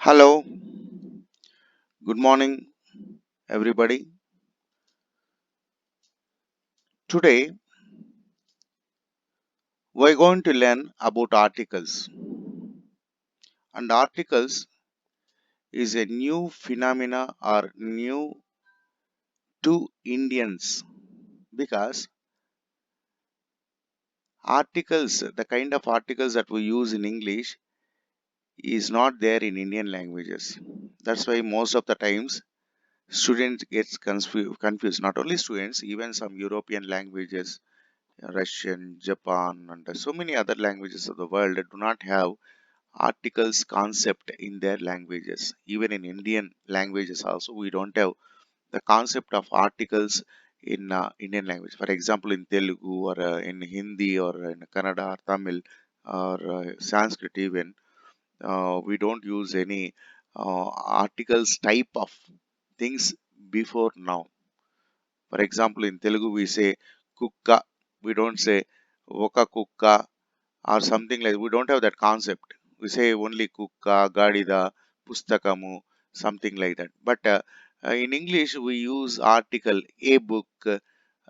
Hello, good morning, everybody. Today, we're going to learn about articles. And articles is a new phenomena or new to Indians because articles, the kind of articles that we use in English, is not there in Indian languages. That's why most of the times students gets confused. Not only students, even some European languages, Russian, Japan, and so many other languages of the world do not have articles concept in their languages. Even in Indian languages also we don't have the concept of articles in Indian language. For example, in Telugu or in Hindi or in Kannada or Tamil or Sanskrit even, we don't use any articles type of things before now. For example, in Telugu we say kukka, we don't say oka kukka or something like. We don't have that concept. We say only kukka, gadida, pustakamu, something like that. But in English we use article, a book,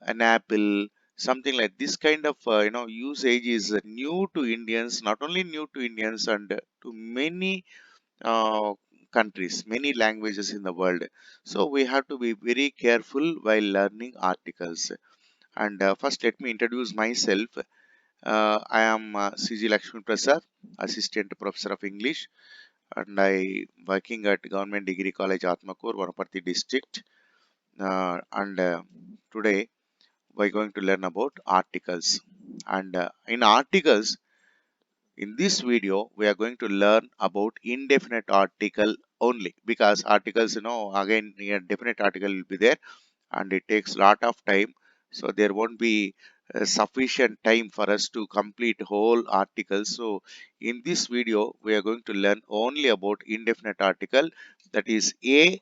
an apple, something like this kind of usage is new to Indians. Not only new to Indians, and to many uh, countries, many languages in the world. So we have to be very careful while learning articles. And first let me introduce myself. I am CG Lakshmi Prasad, Assistant Professor of English, and I working at Government Degree College Atmakur, Vanaparthi District. And today we're going to learn about articles. And in articles, in this video, we are going to learn about indefinite article only, because articles, again, a definite article will be there and it takes a lot of time, so there won't be sufficient time for us to complete whole articles. So in this video we are going to learn only about indefinite article, that is a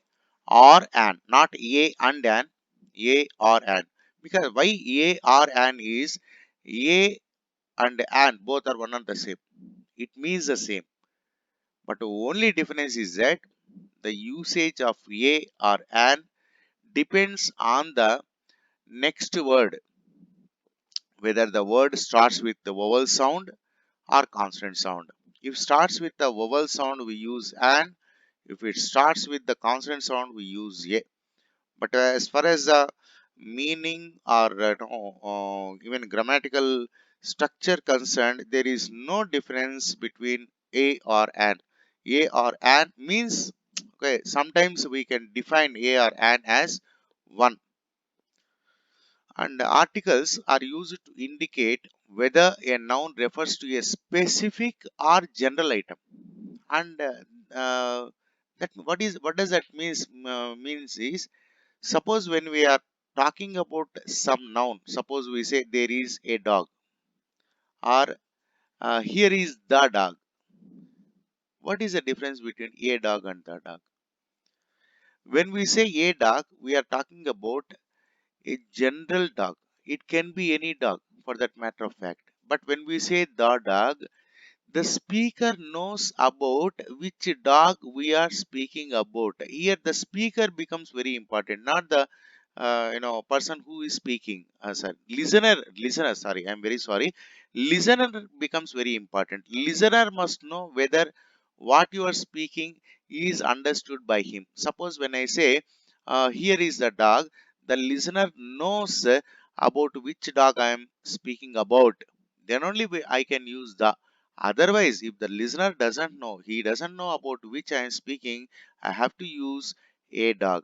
or an, not a and an, a or an. Because why a or an is, a and an both are one and the same, it means the same, but the only difference is that the usage of a or an depends on the next word, whether the word starts with the vowel sound or consonant sound. If starts with the vowel sound, we use an. If it starts with the consonant sound, we use a. But as far as the meaning or even grammatical structure concerned, there is no difference between a or an. A or an means, okay, sometimes we can define a or an as one. And articles are used to indicate whether a noun refers to a specific or general item. And that what does that means is, suppose when we are talking about some noun, suppose we say there is a dog, or here is the dog. What is the difference between a dog and the dog? When we say a dog, we are talking about a general dog. It can be any dog for that matter of fact. But when we say the dog, the speaker knows about which dog we are speaking about. Here the speaker becomes very important, not the person who is speaking. Sorry, listener. Sorry, I'm very sorry. Listener becomes very important. Listener must know whether what you are speaking is understood by him. Suppose when I say here is the dog, the listener knows about which dog I am speaking about. Then only I can use the. Otherwise, if the listener doesn't know, he doesn't know about which I am speaking, I have to use a dog.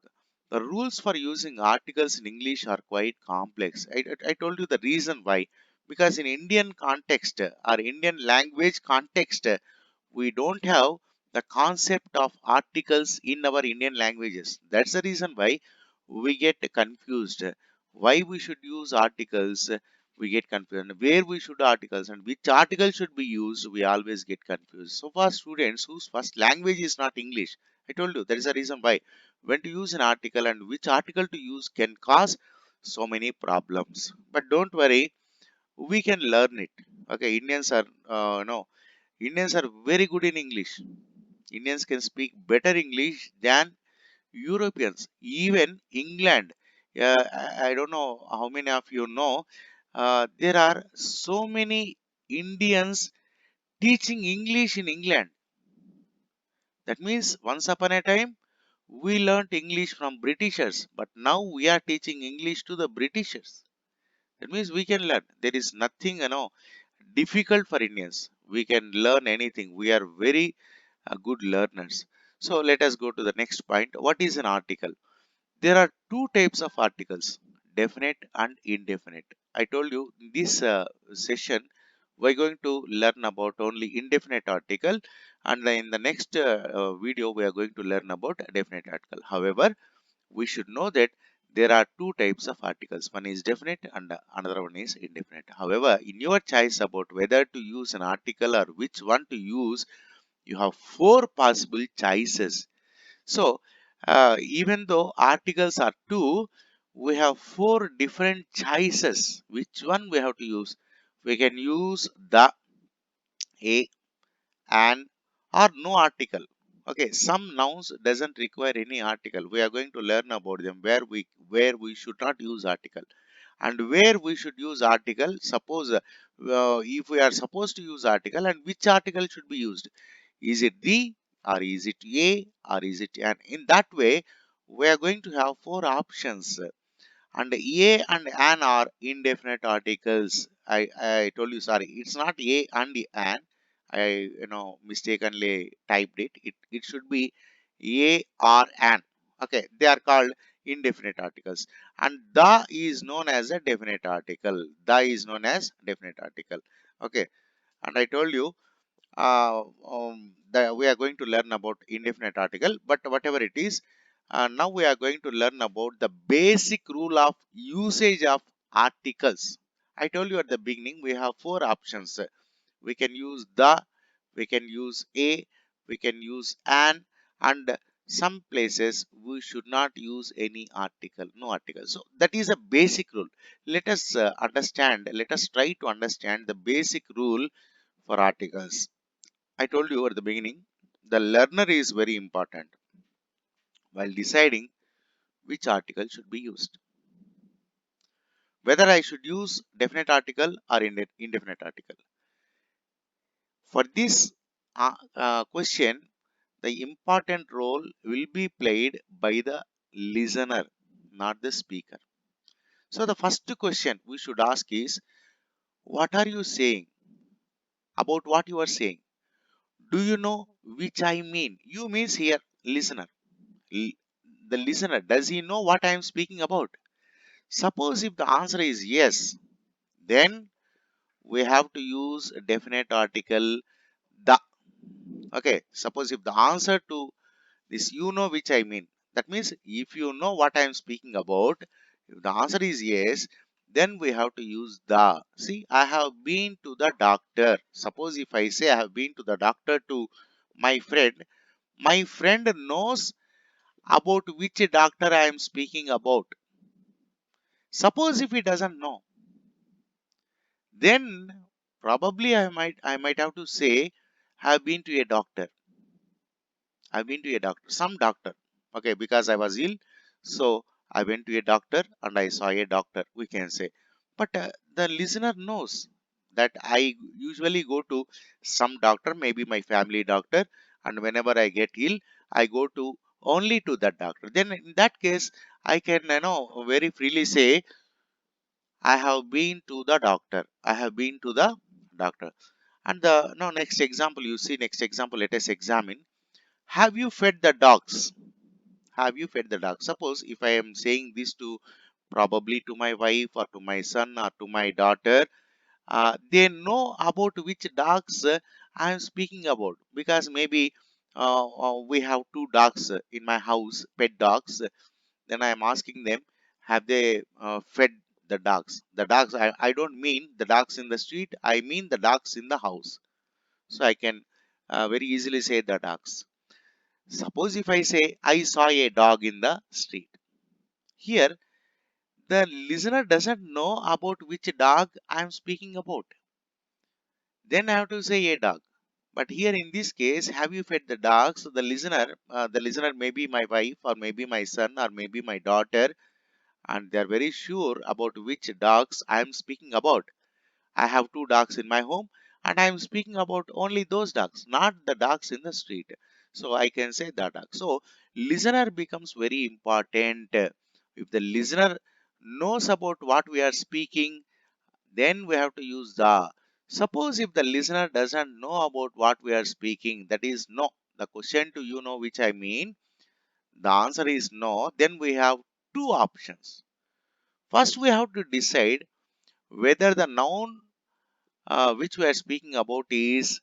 The rules for using articles in English are quite complex. I told you the reason why. Because in Indian context or Indian language context, we don't have the concept of articles in our Indian languages. That's the reason why we get confused. Why we should use articles, we get confused. Where we should articles and which article should be used, we always get confused. So for students whose first language is not English, I told you there is a reason why. When to use an article and which article to use can cause so many problems. But don't worry, we can learn it. Okay, Indians are no Indians are very good in English. Indians can speak better English than Europeans, even England. I don't know how many of you know, there are so many Indians teaching English in England. That means once upon a time we learnt English from Britishers, but now we are teaching English to the Britishers. That means we can learn. There is nothing, difficult for Indians. We can learn anything. We are very good learners. So let us go to the next point. What is an article? There are two types of articles, definite and indefinite. I told you in this session we're going to learn about only indefinite article, and then in the next video we are going to learn about definite article. However, we should know that there are two types of articles. One is definite and another one is indefinite. However, in your choice about whether to use an article or which one to use, you have four possible choices. So, even though articles are two, we have four different choices. Which one we have to use? We can use the, a, and, or no article. Okay, some nouns doesn't require any article. We are going to learn about them where we should not use article and where we should use article. Suppose if we are supposed to use article, and which article should be used? Is it the, or is it a, or is it an? In that way, we are going to have four options, and a and an are indefinite articles. I told you, sorry, it's not a and an. I mistakenly typed it should be a or an. Okay, they are called indefinite articles, and the is known as a definite article. The is known as definite article. Okay, and I told you that we are going to learn about indefinite article, but whatever it is, now we are going to learn about the basic rule of usage of articles. I told you at the beginning we have four options. We can use the, we can use a, we can use an, and some places we should not use any article, no article. So that is a basic rule. Let us understand, let us try to understand the basic rule for articles. I told you at the beginning, the learner is very important while deciding which article should be used. Whether I should use definite article or indefinite article. For this question, the important role will be played by the listener, not the speaker. So the first question we should ask is, what are you saying? About what you are saying? Do you know which I mean? You means here, listener. L- the listener, does he know what I am speaking about? Suppose if the answer is yes, then we have to use a definite article the. Okay, suppose if the answer to this, you know which I mean, that means if you know what I am speaking about, if the answer is yes, then we have to use the. See, I have been to the doctor. Suppose if I say I have been to the doctor to my friend knows about which doctor I am speaking about. Suppose if he doesn't know, then probably I might have to say have been to a doctor. I've been to a doctor, some doctor. Okay, because I was ill, so I went to a doctor and I saw a doctor, we can say. But the listener knows that I usually go to some doctor, maybe my family doctor, and whenever I get ill, I go to only to that doctor. Then in that case, I can very freely say I have been to the doctor. I have been to the doctor. And the no next example, you see next example, let us examine. Have you fed the dogs? Have you fed the dogs? Suppose if I am saying this to probably to my wife or to my son or to my daughter, they know about which dogs I am speaking about, because maybe we have two dogs in my house, pet dogs. Then I am asking them, have they fed the dogs? The dogs, I don't mean the dogs in the street, I mean the dogs in the house. So I can very easily say the dogs. Suppose if I say, I saw a dog in the street. Here, the listener doesn't know about which dog I am speaking about. Then I have to say a dog. But here in this case, have you fed the dogs? The listener may be my wife, or maybe my son, or maybe my daughter, and they are very sure about which dogs I am speaking about. I have two dogs in my home, and I am speaking about only those dogs, not the dogs in the street. So I can say the dog. So listener becomes very important. If the listener knows about what we are speaking, then we have to use the. Suppose if the listener doesn't know about what we are speaking, that is no. The question to you know which I mean, the answer is no. Then we have two options. First, we have to decide whether the noun which we are speaking about is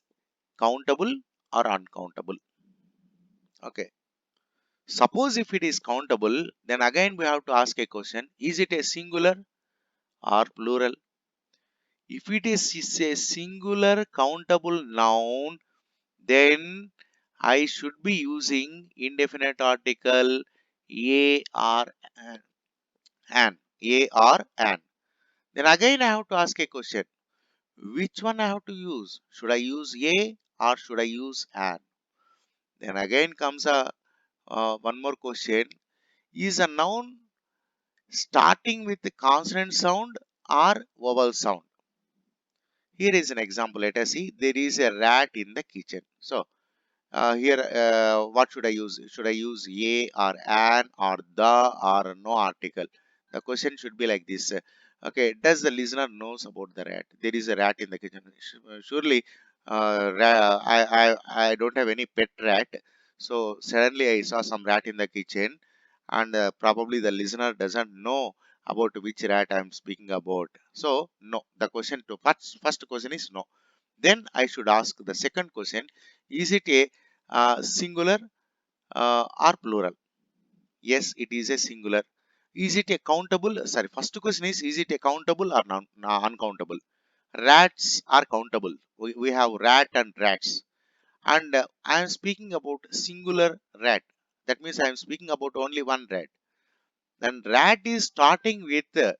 countable or uncountable. Okay. Suppose if it is countable, then again we have to ask a question: is it a singular or plural? If it is a singular countable noun, then I should be using indefinite article a or an. Then again I have to ask a question: which one I have to use? Should I use a or should I use an? Then again comes a one more question: is a noun starting with the consonant sound or vowel sound? Here is an example. Let us see. There is a rat in the kitchen. So here, what should I use? Should I use a or an or the or no article? The question should be like this. Okay, does the listener knows about the rat? There is a rat in the kitchen. Surely, I don't have any pet rat. So suddenly I saw some rat in the kitchen, and probably the listener doesn't know about which rat I am speaking about. So no, the question to first question is no. Then I should ask the second question: is it a singular or plural? Yes, it is a singular. Is it a countable? Sorry, first question is it a countable or uncountable? Rats are countable. We have rat and rats. And I am speaking about singular rat. That means I am speaking about only one rat. Then rat is starting with the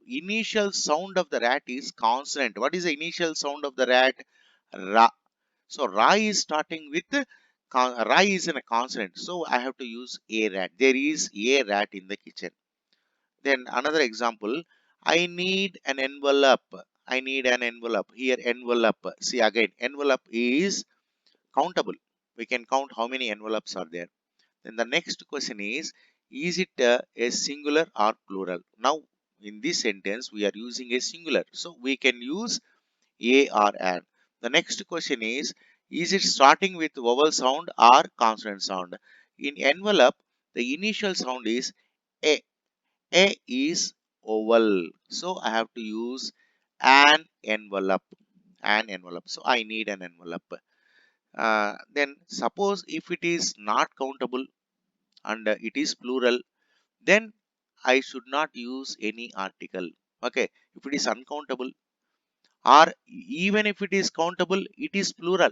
initial sound of the rat is consonant. What is the initial sound of the rat? Ra. So Ra is starting with Ra is in a consonant. So I have to use a rat. There is a rat in the kitchen. Then another example. I need an envelope. I need an envelope. Here envelope. See again, envelope is countable. We can count how many envelopes are there. Then the next question is it a singular or plural? Now in this sentence we are using a singular. So we can use a or an. The next question is it starting with vowel sound or consonant sound? In envelope, the initial sound is a. A is vowel. So I have to use an envelope. An envelope. So I need an envelope. Then suppose if it is not countable and it is plural, then I should not use any article. Okay. If it is uncountable, or even if it is countable, it is plural,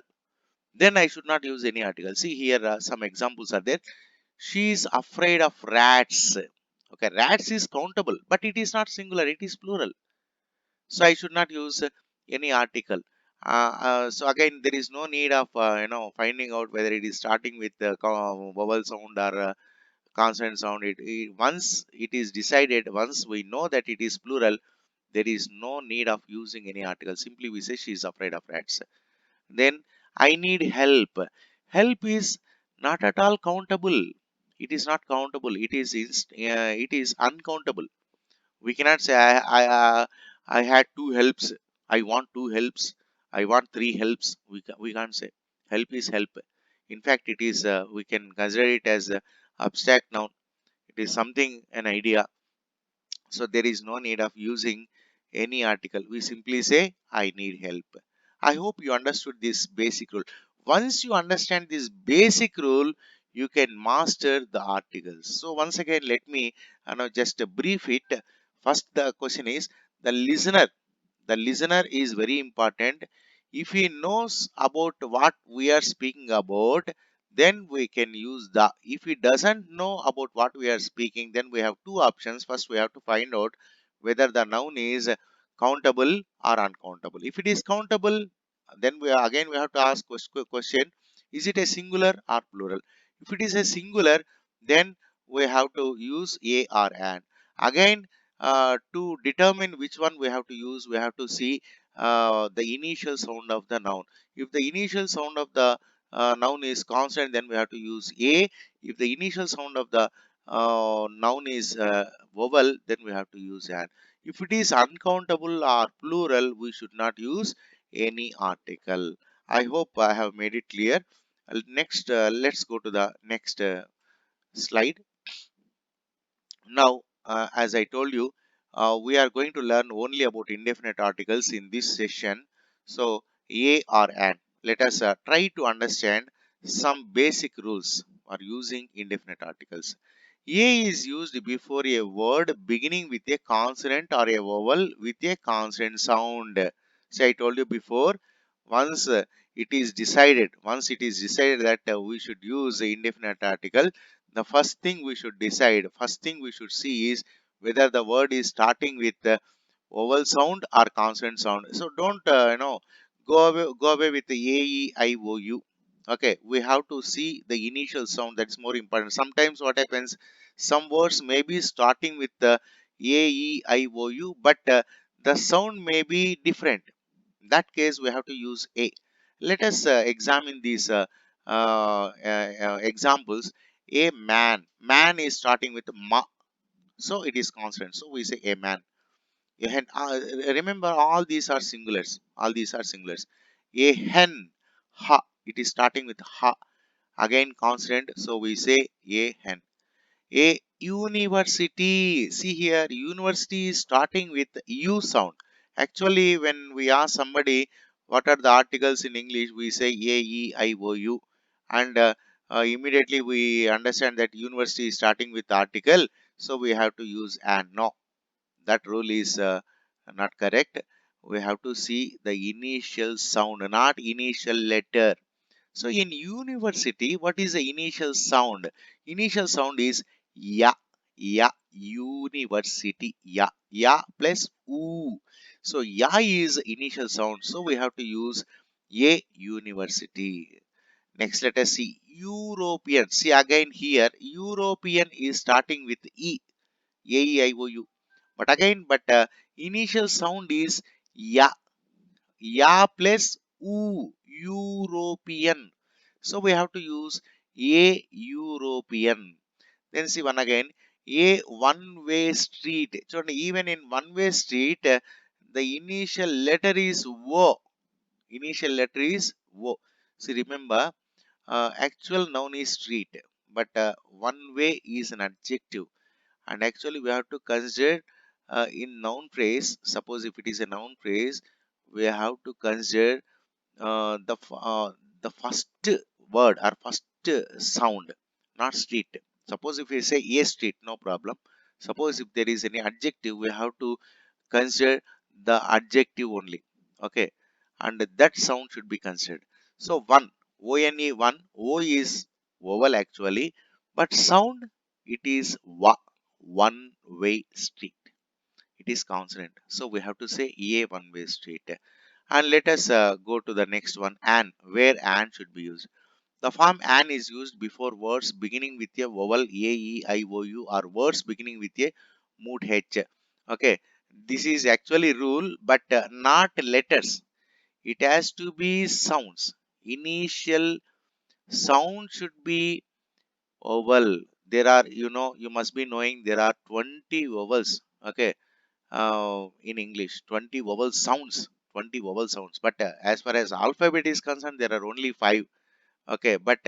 then I should not use any article. See here, some examples are there. She is afraid of rats. Okay, rats is countable, but it is not singular, it is plural. So I should not use any article. So again, there is no need of finding out whether it is starting with the vowel sound or consonant sound. Once it is decided, once we know that it is plural, there is no need of using any article. Simply we say she is afraid of rats. Then I need help. Help is not at all countable. It is not countable. It is uncountable. We cannot say I had two helps. I want two helps. I want three helps. We can't say. Help is help. In fact, it is we can consider it as abstract noun. It is something, an idea. So there is no need of using any article. We simply say, I need help. I hope you understood this basic rule. Once you understand this basic rule, you can master the articles. So once again, let me just brief it. First, the question is the listener. The listener is very important. If he knows about what we are speaking about, then we can use the. If he doesn't know about what we are speaking, then we have two options. First, we have to find out whether the noun is countable or uncountable. If it is countable, Then we have to ask question: is it a singular or plural? If it is a singular, then we have to use a or an. Again, to determine which one we have to use, we have to see the initial sound of the noun. If the initial sound of the noun is consonant, then we have to use a. If the initial sound of the noun is vowel, then we have to use an. If it is uncountable or plural, we should not use any article. I hope I have made it clear. Next, let's go to the next slide. Now, as I told you, we are going to learn only about indefinite articles in this session. So, a or an. Let us try to understand some basic rules for using indefinite articles. A is used before a word beginning with a consonant or a vowel with a consonant sound. See, I told you before, once once it is decided that we should use the indefinite article, the first thing we should see is whether the word is starting with the vowel sound or consonant sound. So don't go away with the a e I o u. Okay, we have to see the initial sound. That's more important. Sometimes what happens, some words may be starting with the a e I o u, but the sound may be different. In that case, we have to use a. Let us examine these examples. A man. Man is starting with ma, so it is consonant. So we say a man. A hen. Remember, all these are singulars. All these are singulars. A hen. Ha. It is starting with ha. Again consonant. So we say a hen. A university. See here, university is starting with U sound. Actually, when we ask somebody what are the articles in English, we say A, E, I, O, U. And immediately we understand that university is starting with article. So we have to use an. No, that rule is not correct. We have to see the initial sound, not initial letter. So in university, what is the initial sound? Initial sound is ya, ya, university, ya plus u. So ya is initial sound. So we have to use a university. Next, let us see European. See again here, European is starting with e, a, e, I, o, u. But initial sound is ya, ya plus u, European. So we have to use a European. Then see one again, a one-way street. So even in one-way street, the initial letter is wo. Initial letter is wo. See, remember, actual noun is street, but one-way is an adjective. And actually, we have to consider in noun phrase. Suppose if it is a noun phrase, we have to consider the first word or first sound, not street. Suppose if we say a street, no problem. Suppose if there is any adjective, we have to consider the adjective only. Okay, and that sound should be considered. So one, one, one, o is vowel actually, but sound it is wa, one way street. It is consonant. So we have to say a one way street. And let us go to the next one, an, where an should be used. The form an is used before words beginning with a vowel a, e, I, o, u, or words beginning with a mood h. Okay, this is actually rule, but not letters. It has to be sounds. Initial sound should be vowel. There are, you must be knowing there are 20 vowels. Okay, in English, 20 vowel sounds. 20 vowel sounds. But as far as alphabet is concerned, there are only five. Okay, but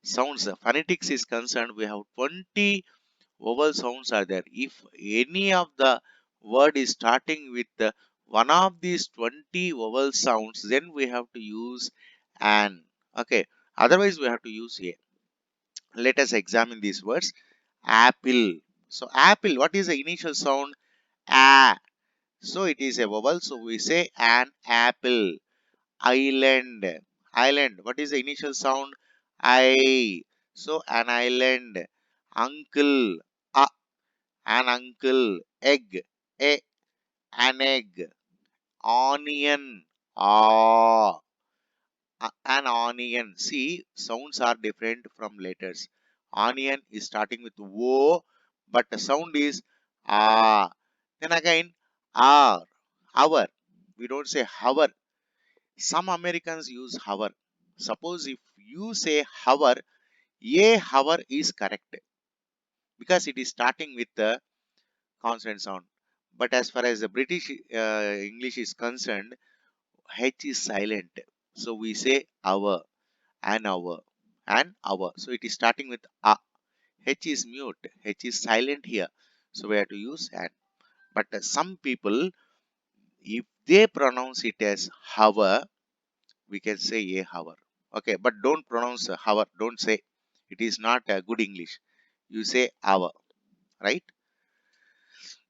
sounds, phonetics is concerned, we have 20 vowel sounds are there. If any of the word is starting with one of these 20 vowel sounds, then we have to use an. Okay, otherwise we have to use a. Let us examine these words. Apple. So apple, what is the initial sound? A. So it is a vowel. So we say an apple. Island. Island. What is the initial sound? I. So an island. Uncle. A. An uncle. Egg. A. An egg. Onion. Ah. An onion. See, sounds are different from letters. Onion is starting with O, but the sound is ah. Then again, R, hour. We don't say hour. Some Americans use hour. Suppose if you say hour, a hour is correct because it is starting with the consonant sound. But as far as the British English is concerned, H is silent. So we say hour, an hour, an hour. So it is starting with a. H is mute. H is silent here. So we have to use an. But some people, if they pronounce it as hour, we can say a hour. Okay, but don't pronounce hour. Don't say. It is not good English. You say hour, right?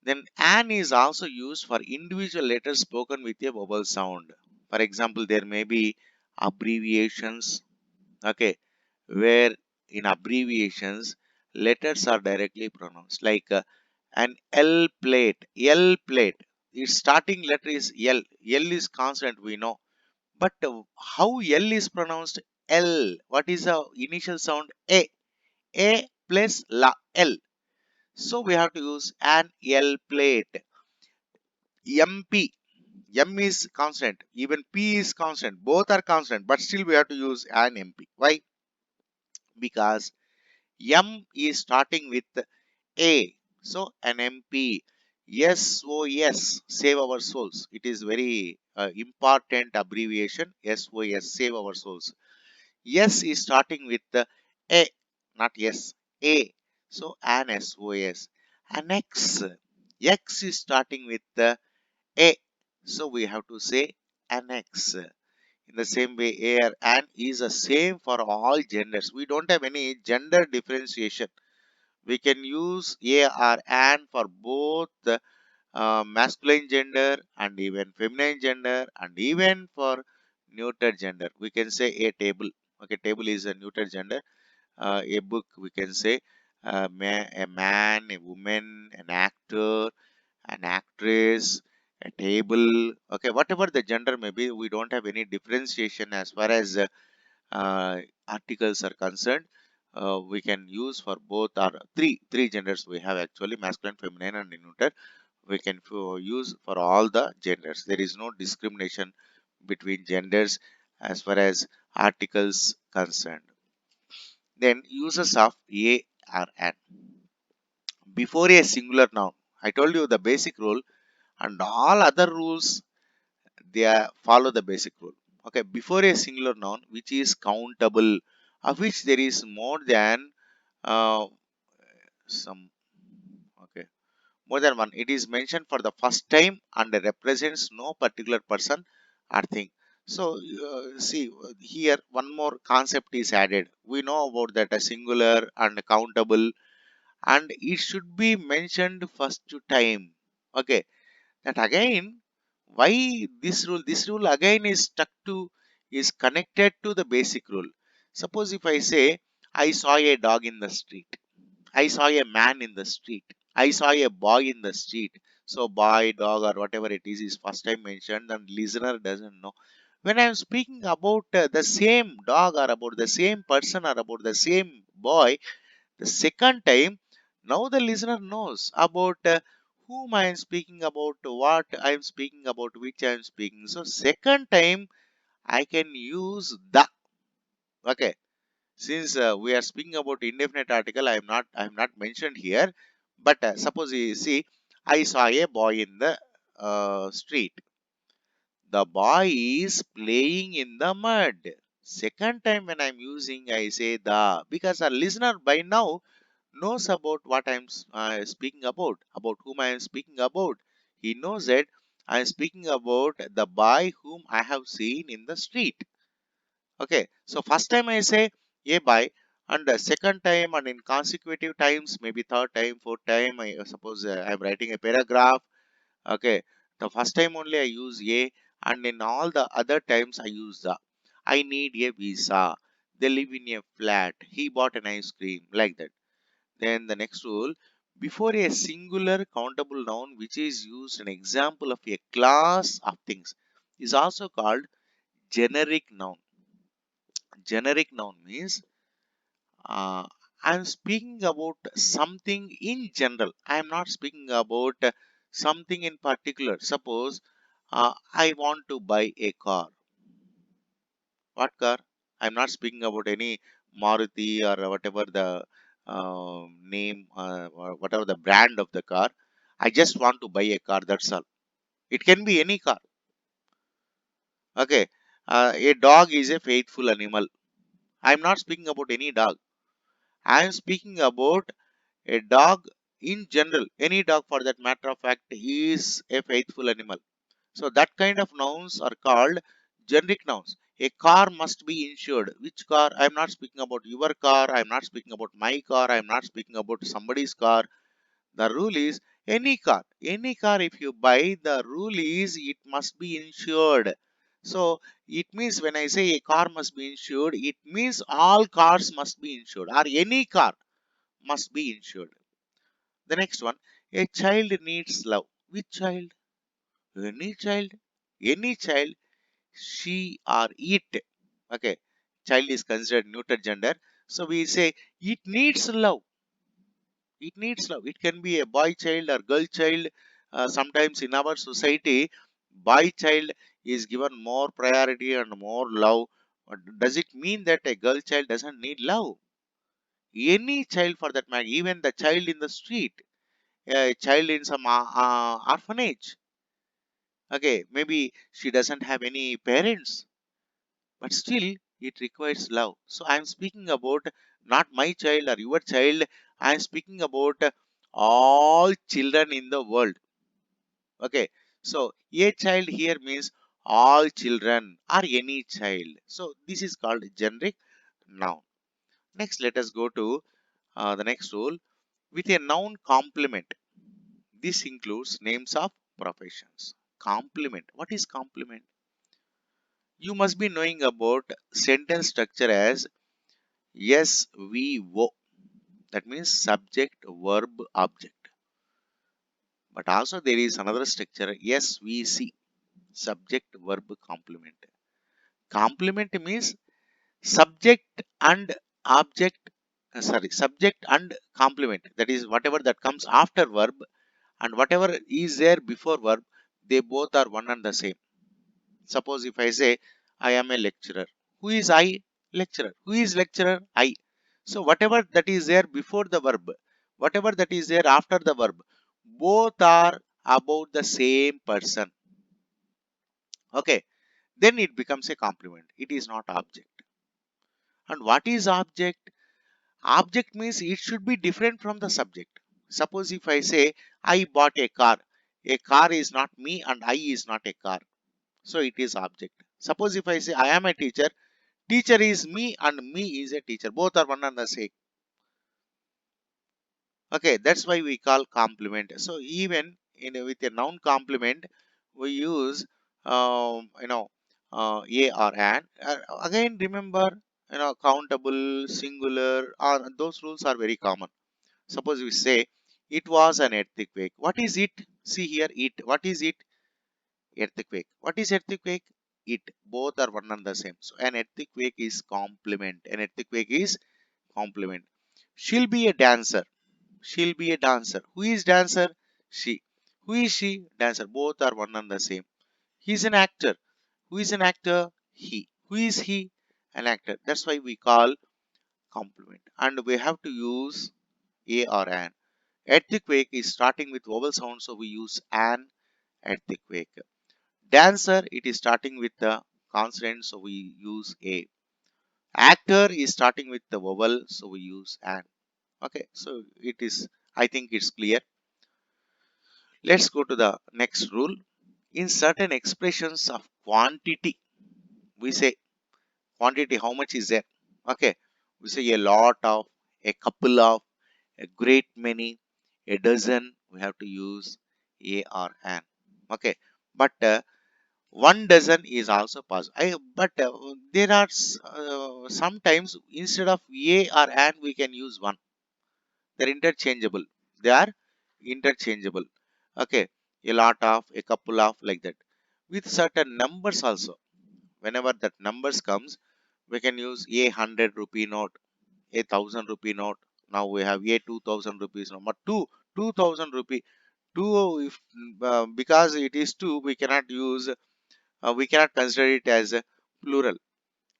Then an is also used for individual letters spoken with a vowel sound. For example, there may be abbreviations, okay, where in abbreviations letters are directly pronounced, like an L plate. L plate. Its starting letter is L. L is consonant, we know. But how L is pronounced? L. What is the initial sound? A. A plus la L. So we have to use an L plate. MP. M is constant. Even P is constant. Both are constant. But still we have to use an MP. Why? Because M is starting with A. So an MP. SOS. Save our souls. It is very important abbreviation. SOS. Save our souls. S is starting with the A. Not S. A. So an SOS. An X. X is starting with the A. So we have to say annex. In the same way, A or an is the same for all genders. We don't have any gender differentiation. We can use A or an for both the masculine gender and even feminine gender and even for neuter gender. We can say a table. Okay, table is a neuter gender. A book, we can say a man, a woman, an actor, an actress, a table, okay, whatever the gender may be, we don't have any differentiation as far as articles are concerned. We can use for both our three genders we have actually masculine, feminine, and neuter. We can use for all the genders. There is no discrimination between genders as far as articles concerned. Then uses of a or an before a singular noun. I told you the basic rule and all other rules they follow the basic rule. Okay, before a singular noun which is countable, of which there is more than uh, some, okay, more than one. It is mentioned for the first time and represents no particular person or thing. So see here one more concept is added. We know about that a singular and countable, and it should be mentioned first time. Okay, that again, why this rule again is stuck to, is connected to the basic rule. Suppose if I say I saw a dog in the street, I saw a man in the street, I saw a boy in the street. So boy, dog, or whatever it is first time mentioned and listener doesn't know. When I am speaking about the same dog or about the same person or about the same boy, the second time, now the listener knows about whom I am speaking about, what I am speaking about, which I am speaking. So second time I can use the. Okay, since we are speaking about indefinite article, I am not mentioned here. But suppose you see, I saw a boy in the street. The boy is playing in the mud. Second time when I'm using, I say the, because a listener by now knows about what I'm speaking about whom I am speaking about. He knows that I am speaking about the boy whom I have seen in the street. Okay, so first time I say a boy, and the second time and in consecutive times, maybe third time, fourth time, I suppose I'm writing a paragraph. Okay, the first time only I use a, and in all the other times I use the. I need a visa. They live in a flat. He bought an ice cream, like that. Then the next rule, before a singular countable noun which is used an example of a class of things is also called generic noun. Generic noun means uh, I'm speaking about something in general. I am not speaking about something in particular. Suppose I want to buy a car. What car? I'm not speaking about any Maruti or whatever the name or whatever the brand of the car. I just want to buy a car. That's all. It can be any car. Okay. A dog is a faithful animal. I'm not speaking about any dog. I am speaking about a dog in general. Any dog for that matter of fact is a faithful animal. So that kind of nouns are called generic nouns. A car must be insured. Which car? I am not speaking about your car. I am not speaking about my car. I am not speaking about somebody's car. The rule is any car. Any car if you buy, the rule is it must be insured. So it means when I say a car must be insured, it means all cars must be insured or any car must be insured. The next one, a child needs love. Which child? Any child. Any child, she or it. Okay, child is considered neuter gender. So we say it needs love. It needs love. It can be a boy child or girl child. Sometimes in our society, boy child is given more priority and more love. Does it mean that a girl child doesn't need love? Any child for that matter, even the child in the street, a child in some orphanage. Okay, maybe she doesn't have any parents, but still it requires love. So I am speaking about not my child or your child. I am speaking about all children in the world. Okay, so a child here means all children or any child. So this is called generic noun. Next, let us go to the next rule with a noun complement. This includes names of professions. Complement. What is complement? You must be knowing about sentence structure as SVO. That means subject, verb, object. But also there is another structure SVC. Subject, verb, complement. Complement means subject and object. Subject and complement. That is whatever that comes after verb and whatever is there before verb. They both are one and the same. Suppose if I say I am a lecturer. Who is I? Lecturer. Who is lecturer? I. So whatever that is there before the verb, whatever that is there after the verb, both are about the same person. Okay. Then it becomes a complement. It is not object. And what is object? Object means it should be different from the subject. Suppose if I say I bought a car is not me and I is not a car. So it is object. Suppose if I say I am a teacher, teacher is me and me is a teacher. Both are one and the same. Okay, that's why we call complement. So even with a noun complement, we use a or an. Again, remember countable, singular, or those rules are very common. Suppose we say it was an earthquake. What is it? See here, it. What is it? Earthquake. What is earthquake? It. Both are one and the same. So an earthquake is complement. An earthquake is complement. She'll be a dancer. She'll be a dancer. Who is dancer? She. Who is she? Dancer. Both are one and the same. He's an actor. Who is an actor? He. Who is he? An actor. That's why we call complement. And we have to use a or an. Earthquake is starting with vowel sound, so we use an earthquake. Dancer, it is starting with the consonant, so we use a. Actor is starting with the vowel, so we use an. Okay, so it is, I think it's clear. Let's go to the next rule. In certain expressions of quantity, we say quantity, how much is there? Okay, we say a lot of, a couple of, a great many, a dozen, we have to use a or an. Okay, but one dozen is also possible. But there are sometimes instead of a or an, we can use one. They're interchangeable. They are interchangeable. Okay, a lot of, a couple of, like that. With certain numbers also. Whenever that numbers comes, We can use a 100 rupee note, a 1000 rupee note. Now we have a 2000 rupees note. But 2000 rupee, two, if because it is two, we cannot use, we cannot consider it as a plural.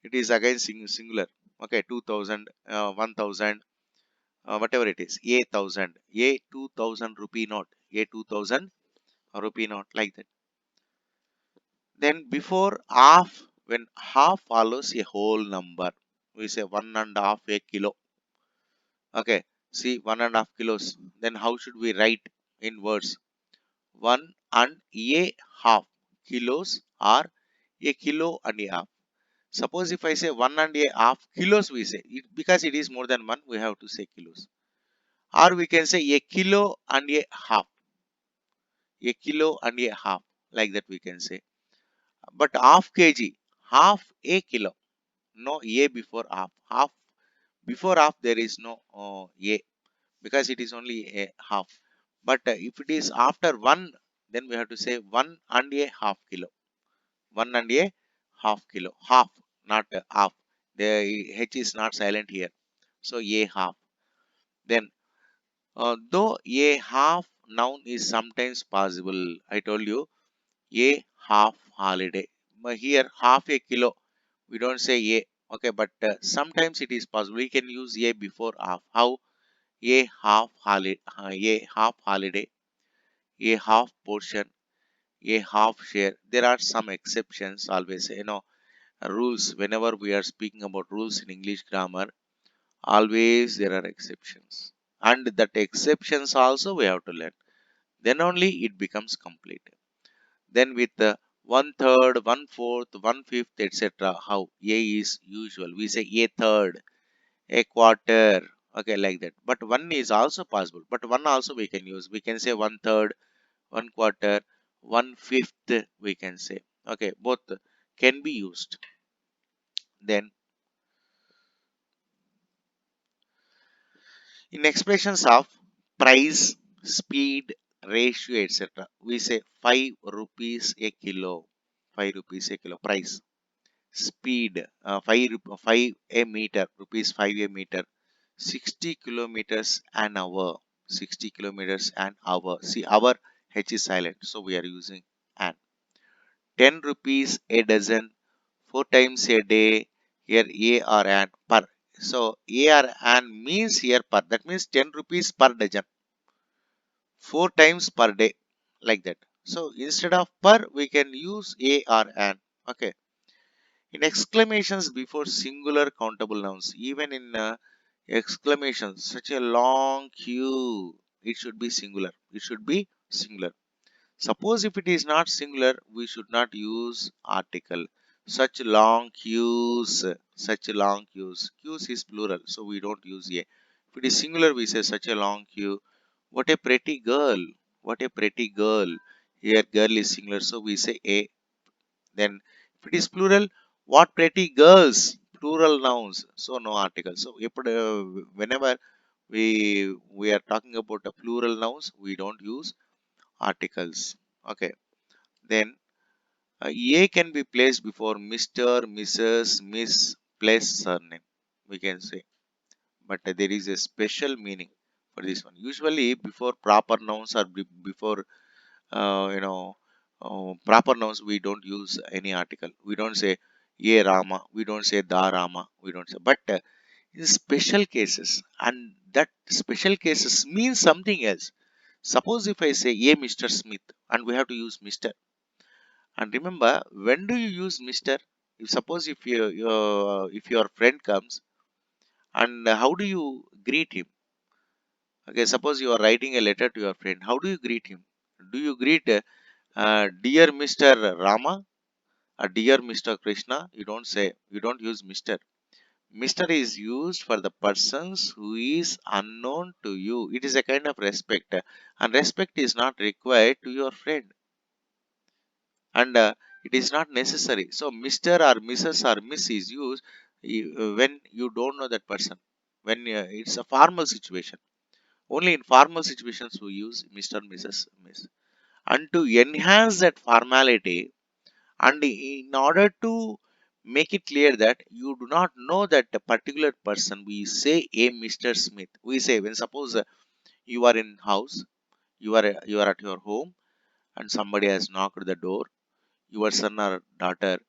It is again singular. Okay, 2000, 1000, whatever it is, a 1000, a 2000 rupee note, a 2000 rupee note, like that. Then before half, when half follows a whole number, we say 1.5 a kilo. Okay, see 1.5 kilos. Then how should we write in words? 1.5 kilos or a kilo and a half. Suppose if I say 1.5 kilos, we say it, because it is more than one, we have to say kilos. Or we can say a kilo and a half, a kilo and a half, like that we can say. But half kg, half a kilo, no a before half. Half before half there is no a, because it is only a half. But if it is after one, then we have to say 1.5 kilo. 1.5 kilo. Half, not half. The H is not silent here. So a half. Then though a half noun is sometimes possible, I told you a half holiday. But here half a kilo, we don't say a. Okay, but sometimes it is possible. We can use a before half. How? A half holiday, a half portion, a half share. There are some exceptions always. Rules. Whenever we are speaking about rules in English grammar, always there are exceptions, and that exceptions also we have to learn. Then only it becomes complete. Then with the one third, one fourth, one fifth, etc. How a is usual. We say a third, a quarter. Okay, like that. But one is also possible. But one also we can use. We can say one third, one quarter, one fifth. We can say. Okay, both can be used. Then in expressions of price, speed, ratio, etc., we say 5 rupees a kilo. 5 rupees a kilo. Price, speed, 5 a meter, rupees 5 a meter, 60 kilometers an hour. 60 kilometers an hour. See, hour H is silent, so we are using an. 10 rupees a dozen, 4 times a day. Here A or an per. So A or an means here per. That means 10 rupees per dozen. 4 times per day, like that. So instead of per, we can use a or an. Okay. In exclamations before singular countable nouns, even in exclamations, such a long queue, it should be singular. It should be singular. Suppose if it is not singular, we should not use article. Such long queues, such long queues. Queues is plural, so we don't use a. If it is singular, we say such a long queue. What a pretty girl. What a pretty girl. Here girl is singular, so we say a. Then if it is plural, what pretty girls. Plural nouns, so no article. So whenever we are talking about the plural nouns, we don't use articles. Okay. Then a can be placed before Mr., Mrs., Miss, plus surname. We can say, but there is a special meaning for this one. Usually, before proper nouns or before uh, you know proper nouns, we don't use any article. We don't say ye Rama. We don't say da Rama. We don't say. But in special cases, and that special cases means something else. Suppose if I say ye Mr. Smith, and we have to use Mr. And remember, when do you use Mr.? If suppose if your friend comes, and how do you greet him? Okay, suppose you are writing a letter to your friend. How do you greet him? Do you greet dear Mr. Rama or dear Mr. Krishna? You don't say. You don't use Mr. Mr. is used for the persons who is unknown to you. It is a kind of respect, and respect is not required to your friend, and it is not necessary. So Mr. or Mrs. or Miss is used when you don't know that person, when it's a formal situation. Only in formal situations we use Mr., Mrs., Miss. And to enhance that formality, and in order to make it clear that you do not know that a particular person. We say a Mr. Smith. We say when suppose you are in house, you are at your home, and somebody has knocked the door. Your son or daughter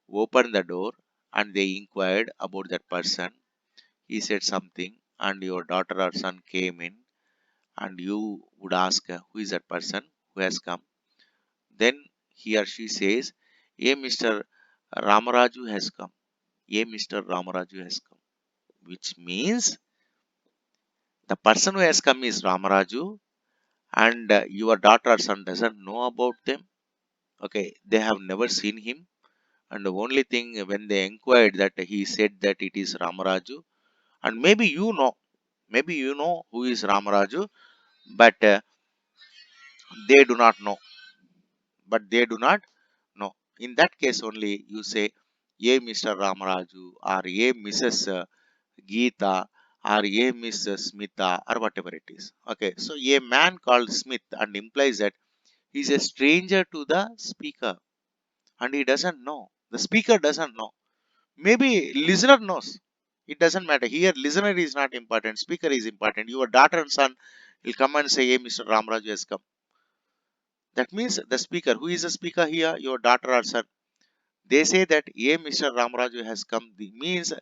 opened the door and they inquired about that person. He said something, and your daughter or son came in, and you would ask, who is that person who has come? Then he or she says, a Mr. Ramaraju has come. A Mr. Ramaraju has come. Which means the person who has come is Ramaraju, and your daughter or son doesn't know about them. Okay, they have never seen him, and the only thing when they inquired that he said that it is Ramaraju, and maybe you know who is Ramaraju, but they do not know, but they do not know. In that case only you say, a Mr. Ramaraju, or a Mrs. Geeta, or a Miss Smitha, or whatever it is. Okay, so a man called Smith and implies that he is a stranger to the speaker, and he doesn't know. The speaker doesn't know. Maybe listener knows. It doesn't matter. Here, listener is not important. Speaker is important. Your daughter and son will come and say, hey, Mr. Ramaraju has come. That means the speaker. Who is the speaker here? Your daughter or son. They say that, yeah, Mr. Ramaraju has come. Means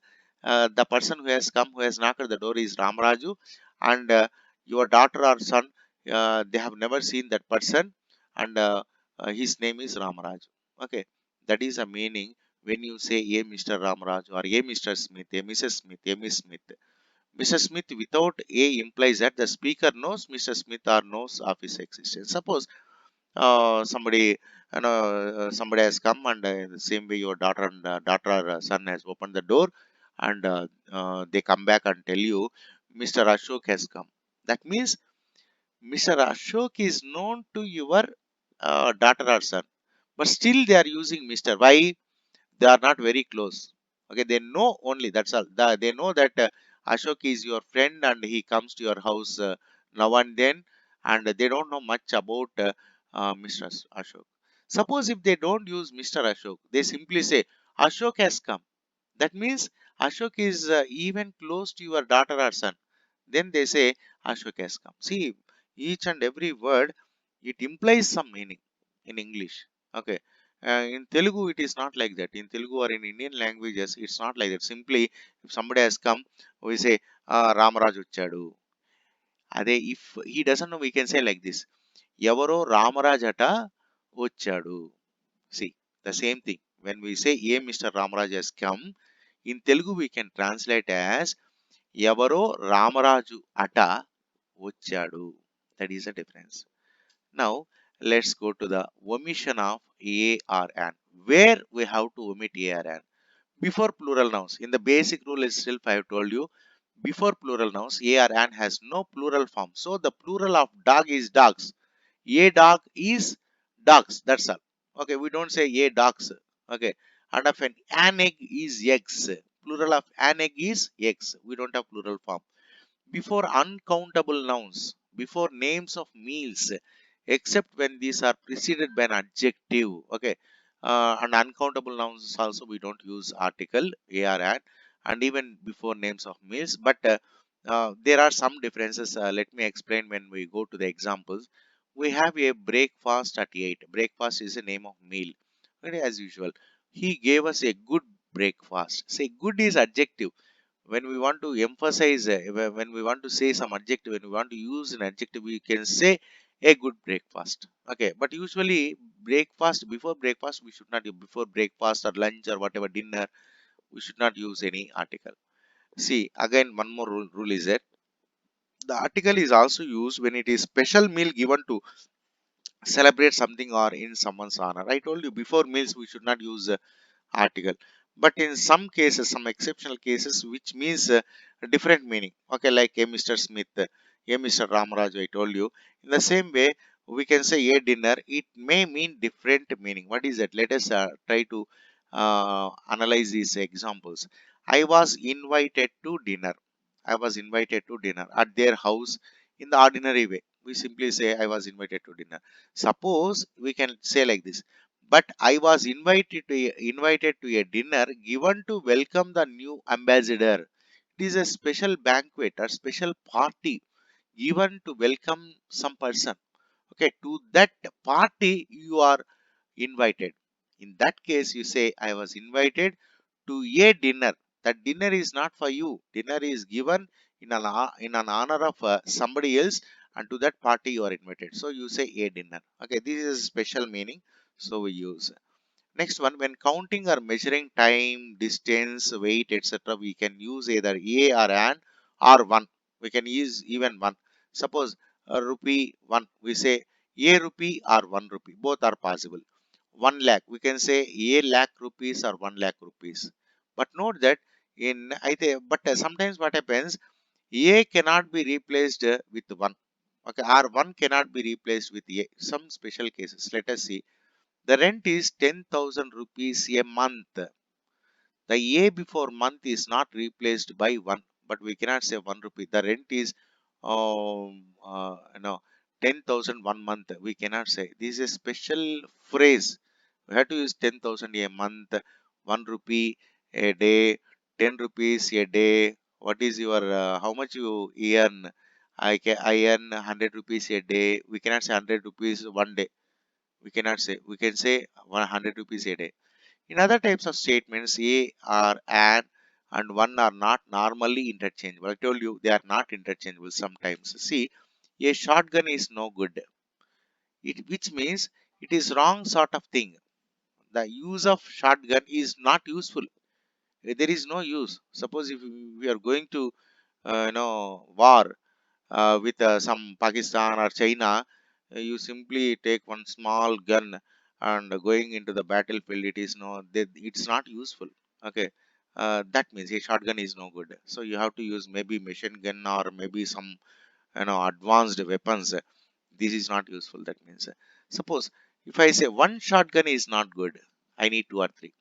the person who has come, who has knocked at the door is Ramaraju, and your daughter or son, they have never seen that person, and his name is Ramaraju. Okay, that is a meaning when you say, yeah, Mr. Ramaraju, or yeah, Mr. Smith, yeah, Mrs. Smith, yeah, Miss Smith. Mr. Smith without A implies that the speaker knows Mr. Smith or knows of his existence. Suppose somebody somebody has come, and the same way your daughter or son has opened the door, and they come back and tell you Mr. Ashok has come. That means Mr. Ashok is known to your daughter or son, but still they are using Mr. Why? They are not very close. Okay, they know only, that's all. They know that Ashok is your friend and he comes to your house now and then, and they don't know much about Mr. Ashok. Suppose if they don't use Mr. Ashok, they simply say Ashok has come. That means Ashok is even close to your daughter or son. Then they say Ashok has come. See, each and every word, it implies some meaning in English. Okay. In Telugu, it is not like that. In Telugu or in Indian languages, it's not like that. Simply, if somebody has come, we say, Ramaraj వచ్చాడు. అదే if he doesn't know, we can say like this. ఎవరో రామరాజ్ అట వచ్చాడు. See, the same thing. When we say, a Mr. Ramaraj has come, in Telugu we can translate as ఎవరో రామరాజు అట వచ్చాడు. That is the difference. Now, let's go to the omission of a or an. Where we have to omit a or an? Before plural nouns. In the basic rule itself, I have told you, before plural nouns, a or an has no plural form. So, the plural of dog is dogs. A dog is dogs. That's all. Okay, we don't say a dogs. Okay, and of an egg is eggs. Plural of an egg is eggs. We don't have plural form. Before uncountable nouns, before names of meals, except when these are preceded by an adjective. Okay, and uncountable nouns also we don't use article ar and even before names of meals. But there are some differences. Let me explain when we go to the examples. We have a breakfast at 8. Breakfast is a name of meal. Okay, as usual, he gave us a good breakfast. Say good is adjective. When we want to emphasize, when we want to say some adjective, when we want to use an adjective, we can say a good breakfast. Okay, but usually breakfast, before breakfast we should not use, before breakfast or lunch or whatever dinner, we should not use any article. See, again one more rule is that the article is also used when it is special meal given to celebrate something or in someone's honor. I told you before meals we should not use article, but in some cases, some exceptional cases, which means a different meaning. Okay, like a Mr. Smith, a Mr. Ramaraj, I told you. In the same way, we can say a dinner, it may mean different meaning. What is that? Let us try to analyze these examples. I was invited to dinner. I was invited to dinner at their house. In the ordinary way, we simply say I was invited to dinner. Suppose we can say like this: But I was invited to a dinner given to welcome the new ambassador. It is a special banquet or special party given to welcome some person. Okay, to that party you are invited. In that case, you say, I was invited to a dinner. That dinner is not for you. Dinner is given in an honor of somebody else, and to that party you are invited. So you say a dinner. Okay, this is special meaning. So we use. Next one, when counting or measuring time, distance, weight, etc., we can use either a or an or one. We can use even one. Suppose a rupee one, we say a rupee or 1 rupee. Both are possible. 1 lakh, we can say a lakh rupees or 1 lakh rupees. But note that in I think, but sometimes what happens, a cannot be replaced with one. Okay, or one cannot be replaced with a. Some special cases. Let us see. The rent is 10,000 rupees a month. The A before month is not replaced by 1, but we cannot say 1 rupee. The rent is no 10,000 1 month. We cannot say. This is a special phrase. We have to use 10,000 a month, 1 rupee a day, 10 rupees a day. What is your how much you earn? I earn 100 rupees a day. We cannot say 100 rupees one day. We cannot say. We can say 100 rupees a day. In other types of statements, a or an and one are not normally interchangeable. I told you they are not interchangeable sometimes. See, a shotgun is no good, which means it is wrong sort of thing. The use of shotgun is not useful. There is no use. Suppose if we are going to war with some Pakistan or China, you simply take one small gun and going into the battlefield. It is no, it's not useful. Okay, that means a shotgun is no good. So you have to use maybe machine gun or maybe some advanced weapons. This is not useful. That means suppose if I say one shotgun is not good, I need two or three.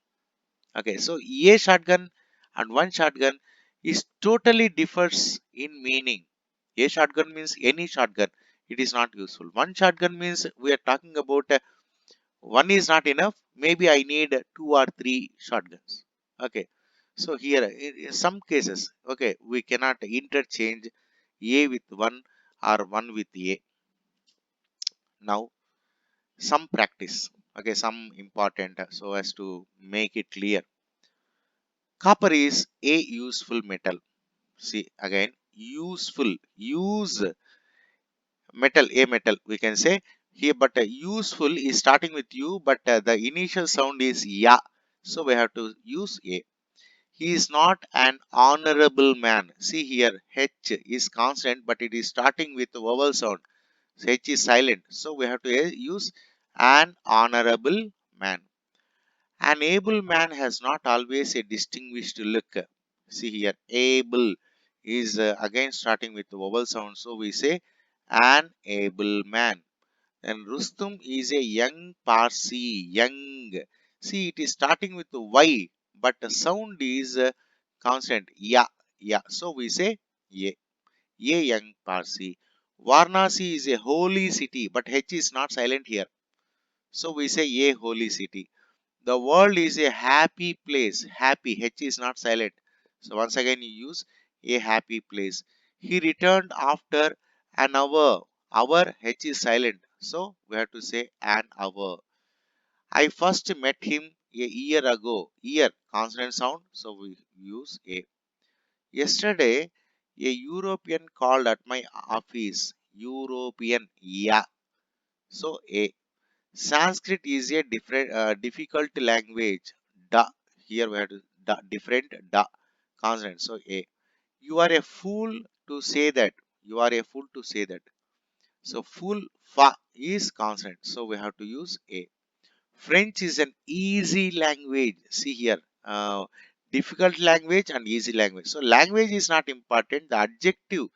Okay, so a shotgun and one shotgun is totally differs in meaning. A shotgun means any shotgun. It is not useful. One shotgun means we are talking about one is not enough. Maybe I need two or three shotguns. Okay, so here in some cases, okay, we cannot interchange A with one or one with A. Now some practice. Okay, some important so as to make it clear. Copper is a useful metal. See again, useful, use metal, a metal we can say here, but useful is starting with U, but the initial sound is ya, so we have to use a. He is not an honorable man. See here, H is constant, but it is starting with vowel sound. So H is silent, so we have to use an honorable man. An able man has not always a distinguished look. See here, able is again starting with the vowel sound. So we say an able man. And Rustum is a young Parsi, young. See, it is starting with the Y, but the sound is constant. Yeah, yeah. So we say ye, ye young Parsi. Varanasi is a holy city, but H is not silent here. So we say ye holy city. The world is a happy place. Happy. H is not silent. So once again you use a happy place. He returned after an hour. Hour H is silent. So we have to say an hour. I first met him a year ago. Year consonant sound. So we use a. Yesterday a European called at my office. European. Yeah. So a. Sanskrit is a difficult language. Da. Here we have to different da consonant. So a. You are a fool to say that. You are a fool to say that. So fool fa is consonant. So we have to use a. French is an easy language. See here. Difficult language and easy language. So language is not important. The adjective,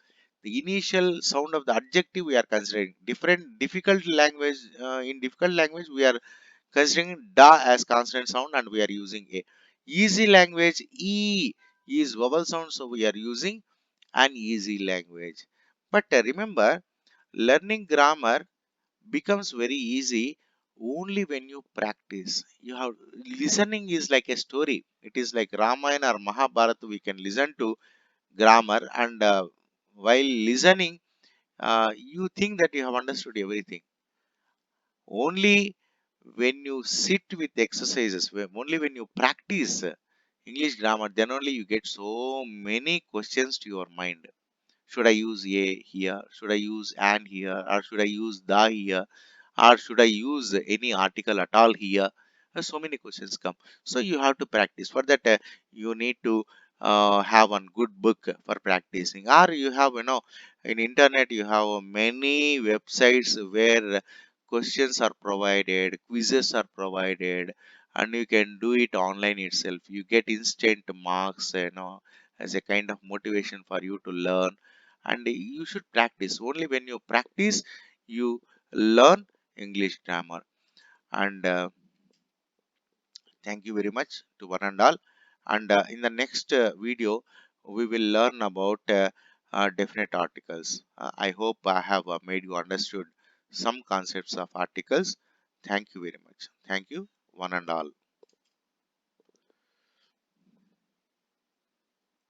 the initial sound of the adjective we are considering. Different difficult language. In difficult language we are considering da as consonant sound and we are using a. Easy language, e is vowel sound, so we are using an easy language. But remember, learning grammar becomes very easy Only when you practice. You have listening is like a story. It is like Ramayana or Mahabharata. We can listen to grammar, and while listening, you think that you have understood everything. Only when you sit with exercises, only when you practice English grammar, then only you get so many questions to your mind. Should I use a here? Should I use an here? Or should I use the here? Or should I use any article at all here? So many questions come. So you have to practice. For that, you need to have one good book for practicing. Or you have, in internet, you have many websites where questions are provided, quizzes are provided, and you can do it online itself. You get instant marks, as a kind of motivation for you to learn. And you should practice. Only when you practice, you learn English grammar. And thank you very much to one and all. And in the next video, we will learn about definite articles. I hope I have made you understood some concepts of articles. Thank you very much. Thank you, one and all.